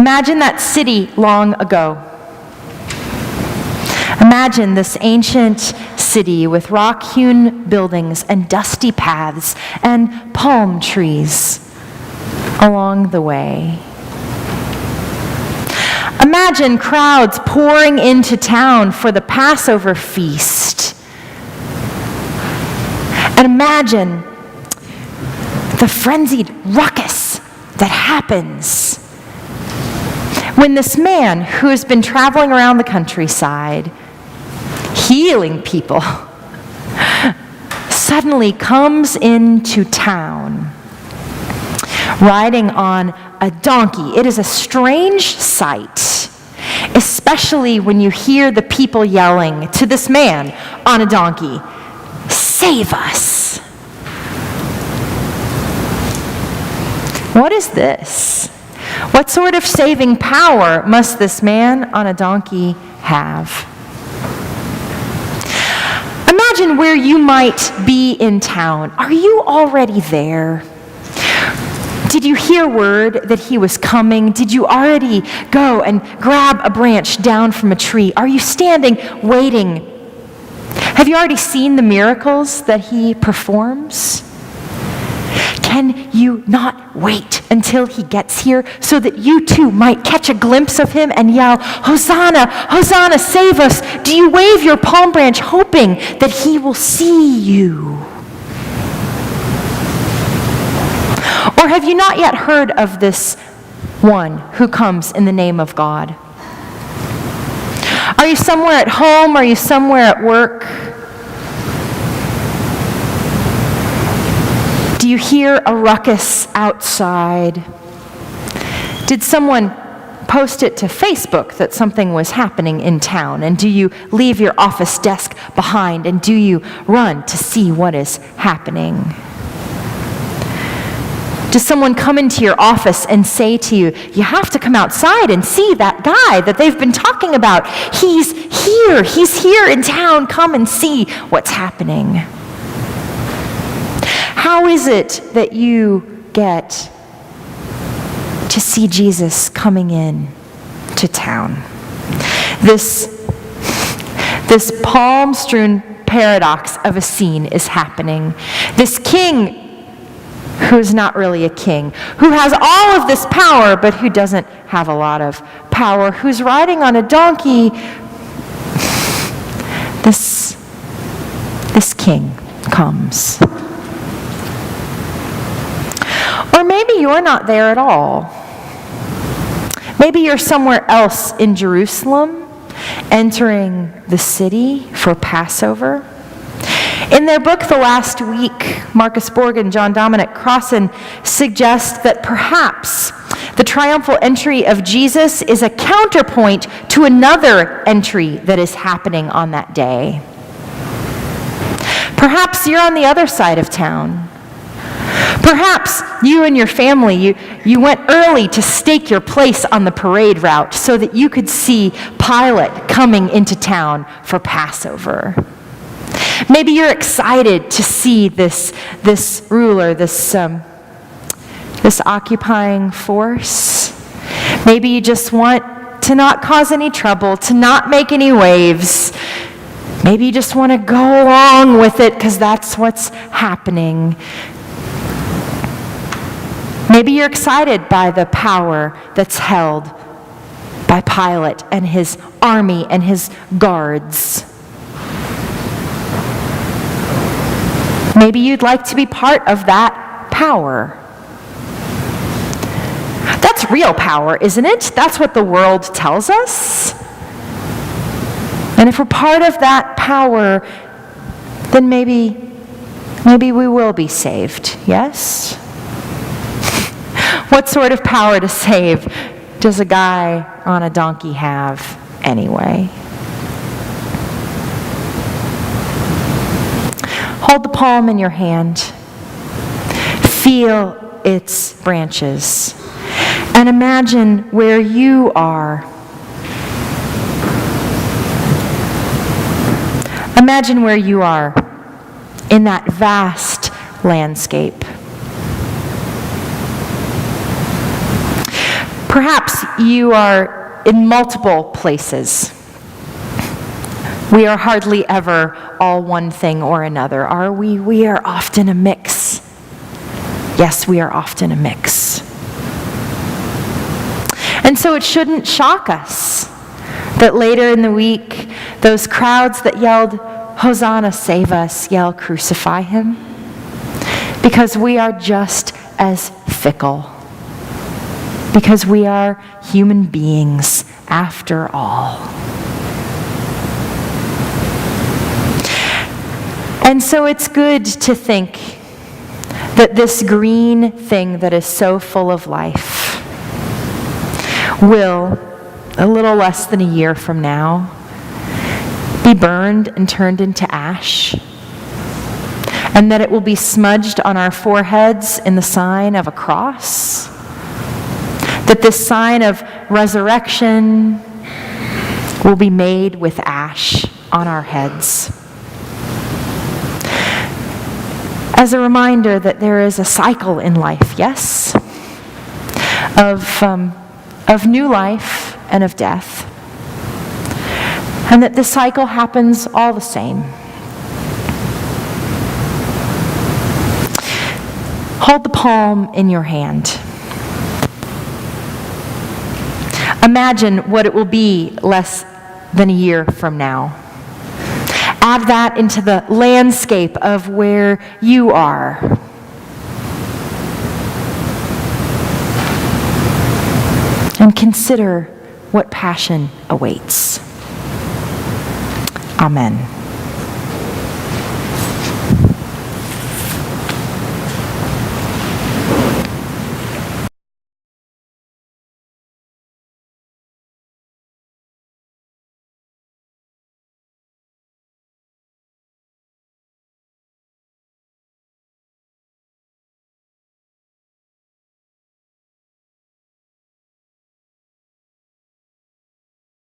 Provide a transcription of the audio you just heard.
Imagine that city long ago. Imagine this ancient city with rock-hewn buildings and dusty paths and palm trees along the way. Imagine crowds pouring into town for the Passover feast. And imagine the frenzied ruckus that happens when this man who has been traveling around the countryside, healing people, suddenly comes into town riding on a donkey. It is a strange sight, especially when you hear the people yelling to this man on a donkey, "Save us!" What is this? What sort of saving power must this man on a donkey have? Imagine where you might be in town. Are you already there? Did you hear word that he was coming? Did you already go and grab a branch down from a tree? Are you standing waiting? Have you already seen the miracles that he performs? Can you not wait until he gets here so that you too might catch a glimpse of him and yell, "Hosanna, Hosanna, save us"? Do you wave your palm branch hoping that he will see you? Or have you not yet heard of this one who comes in the name of God? Are you somewhere at home? Are you somewhere at work? Do you hear a ruckus outside? Did someone post it to Facebook that something was happening in town? And do you leave your office desk behind and do you run to see what is happening? Does someone come into your office and say to you, "You have to come outside and see that guy that they've been talking about. He's here in town. Come and see what's happening." How is it that you get to see Jesus coming in to town? This palm-strewn paradox of a scene is happening. This king who's not really a king, who has all of this power but who doesn't have a lot of power, who's riding on a donkey, this king comes. Or maybe you're not there at all. Maybe you're somewhere else in Jerusalem, entering the city for Passover. In their book, The Last Week, Marcus Borg and John Dominic Crossan suggest that perhaps the triumphal entry of Jesus is a counterpoint to another entry that is happening on that day. Perhaps you're on the other side of town. Perhaps you and your family, you went early to stake your place on the parade route so that you could see Pilate coming into town for Passover. Maybe you're excited to see this ruler, this occupying force. Maybe you just want to not cause any trouble, to not make any waves. Maybe you just want to go along with it because that's what's happening. Maybe you're excited by the power that's held by Pilate and his army and his guards. Maybe you'd like to be part of that power. That's real power, isn't it? That's what the world tells us. And if we're part of that power, then maybe we will be saved, yes? What sort of power to save does a guy on a donkey have anyway? Hold the palm in your hand. Feel its branches. And imagine where you are. Imagine where you are in that vast landscape. Perhaps you are in multiple places. We are hardly ever all one thing or another, are we? We are often a mix. Yes, we are often a mix. And so it shouldn't shock us that later in the week, those crowds that yelled, "Hosanna, save us," yell, "Crucify him." Because we are just as fickle. Because we are human beings after all. And so it's good to think that this green thing that is so full of life will, a little less than a year from now, be burned and turned into ash, and that it will be smudged on our foreheads in the sign of a cross, that this sign of resurrection will be made with ash on our heads. As a reminder that there is a cycle in life, yes, of new life and of death, and that this cycle happens all the same. Hold the palm in your hand. Imagine what it will be less than a year from now. Add that into the landscape of where you are. And consider what passion awaits. Amen.